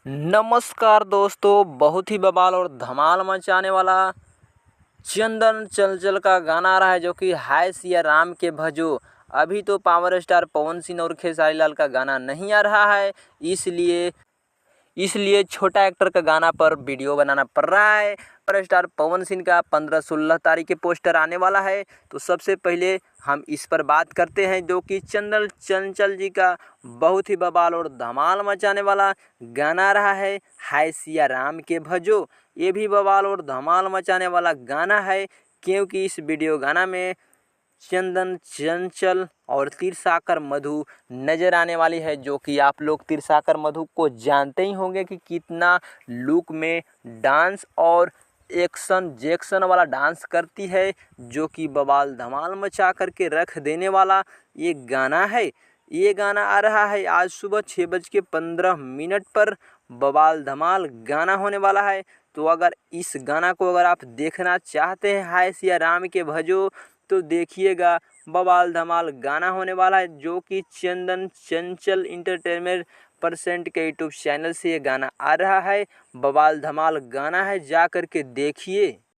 नमस्कार दोस्तों, बहुत ही बवाल और धमाल मचाने वाला चंदन चंचल का गाना आ रहा है जो कि हाय सिया राम के भजो। अभी तो पावर स्टार पवन सिंह और खेसारी लाल का गाना नहीं आ रहा है, इसलिए इसलिए छोटा एक्टर का गाना पर वीडियो बनाना पड़ रहा है। सुपर स्टार पवन सिंह का 15-16 तारीख के पोस्टर आने वाला है। तो सबसे पहले हम इस पर बात करते हैं जो कि चंदन चंचल जी का बहुत ही बवाल और धमाल मचाने वाला गाना रहा है हाय सिया राम के भजो। ये भी बवाल और धमाल मचाने वाला गाना है क्योंकि इस वीडियो गाना में चंदन चंचल और तिरसाकर मधु नजर आने वाली है, जो कि आप लोग तिरसाकर मधु को जानते ही होंगे कि कितना लुक में डांस और एक्शन जैक्शन वाला डांस करती है, जो कि बवाल धमाल मचा करके रख देने वाला ये गाना है। ये गाना आ रहा है आज सुबह 6:15 पर। बवाल धमाल गाना होने वाला है। तो अगर इस गाना को अगर आप देखना चाहते हैं हाय सिया राम के भजो, तो देखिएगा बवाल धमाल गाना होने वाला है जो कि चंदन चंचल इंटरटेनमेंट परसेंट के यूट्यूब चैनल से ये गाना आ रहा है। बवाल धमाल गाना है, जा करके देखिए।